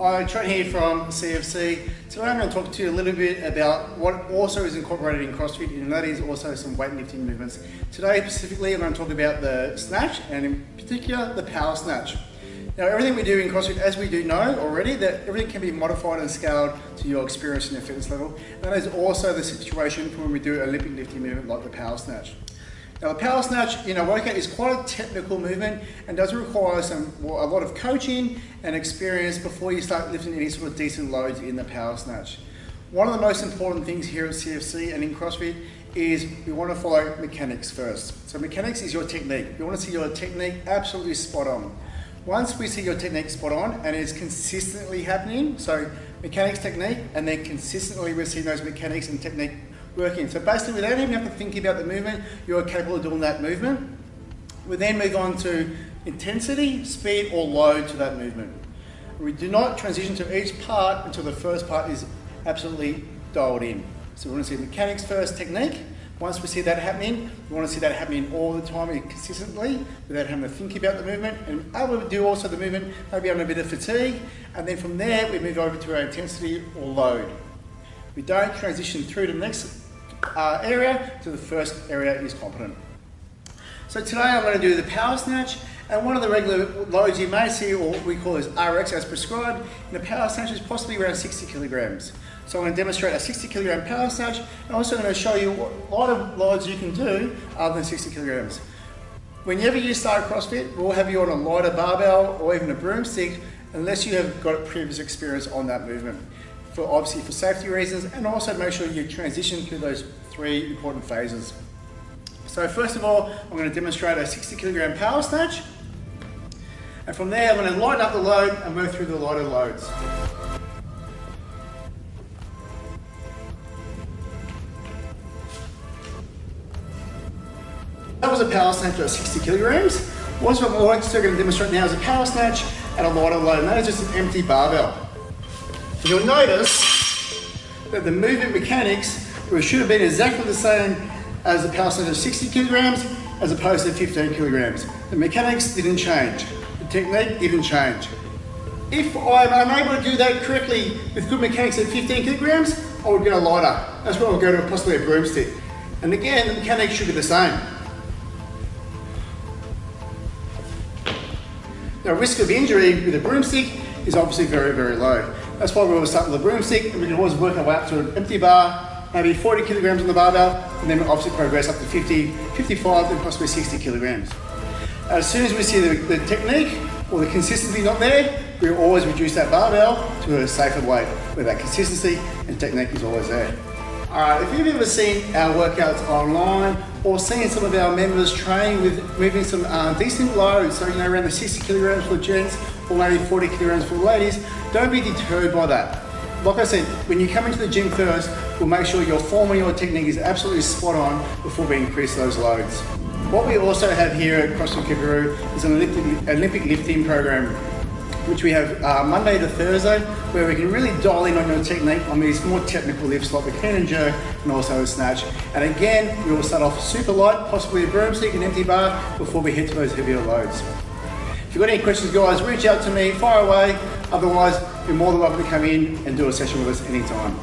I train here from CFC. Today I'm going to talk to you a little bit about what also is incorporated in CrossFit, and that is also some weightlifting movements. Today specifically I'm going to talk about the snatch, and in particular the power snatch. Now everything we do in CrossFit, as we do know already, that everything can be modified and scaled to your experience and your fitness level. And that is also the situation for when we do Olympic lifting movement like the power snatch. Now the power snatch in a workout is quite a technical movement and does require a lot of coaching and experience before you start lifting any sort of decent loads in the power snatch. One of the most important things here at CFC and in CrossFit is we want to follow mechanics first. So mechanics is your technique. We want to see your technique absolutely spot on. Once we see your technique spot on and it's consistently happening, so mechanics, technique, and then consistently we're seeing those mechanics and technique working. So basically without even having to think about the movement, you're capable of doing that movement. We then move on to intensity, speed, or load to that movement. We do not transition to each part until the first part is absolutely dialed in. So we want to see mechanics first, technique. Once we see that happening, we want to see that happening all the time and consistently without having to think about the movement, and able to do also the movement maybe on a bit of fatigue, and then from there we move over to our intensity or load. We don't transition through to the next area till the first area is competent. So today I'm going to do the power snatch, and one of the regular loads you may see, or what we call as RX as prescribed, in the power snatch is possibly around 60 kilograms. So I'm going to demonstrate a 60 kilogram power snatch, and I'm also going to show you what a lot of loads you can do other than 60 kilograms. Whenever you start CrossFit, we'll have you on a lighter barbell or even a broomstick, unless you have got previous experience on that movement. Obviously for safety reasons, and also to make sure you transition through those three important phases. So first of all, I'm going to demonstrate a 60 kilogram power snatch, and from there I'm going to lighten up the load and work through the lighter loads. That was a power snatch of 60 kilograms. What I'm going to demonstrate now is a power snatch at a lighter load, and that is just an empty barbell. You'll notice that the movement mechanics should have been exactly the same as the power snatch of 60 kilograms as opposed to 15 kilograms. The mechanics didn't change. The technique didn't change. If I'm unable to do that correctly with good mechanics at 15 kilograms, I would go lighter. That's where I would go to possibly a broomstick. And again, the mechanics should be the same. The risk of injury with a broomstick is obviously very, very low. That's why we always start with a broomstick, and we can always work our way up to an empty bar, maybe 40 kilograms on the barbell, and then obviously progress up to 50, 55, and possibly 60 kilograms. As soon as we see the technique or the consistency not there, we always reduce that barbell to a safer weight, where that consistency and technique is always there. Alright, if you've ever seen our workouts online or seen some of our members train with moving some decent loads, so around the 60 kilograms for gents or maybe 40 kilograms for ladies, don't be deterred by that. Like I said, when you come into the gym first, we'll make sure your form and your technique is absolutely spot on before we increase those loads. What we also have here at CrossFit Kangaroo is an Olympic lifting program, which we have Monday to Thursday, where we can really dial in on your technique on these more technical lifts like the clean and jerk and also the snatch. And again, we will start off super light, possibly a broomstick and empty bar, before we head to those heavier loads. If you've got any questions, guys, reach out to me, fire away. Otherwise, you're more than welcome to come in and do a session with us anytime.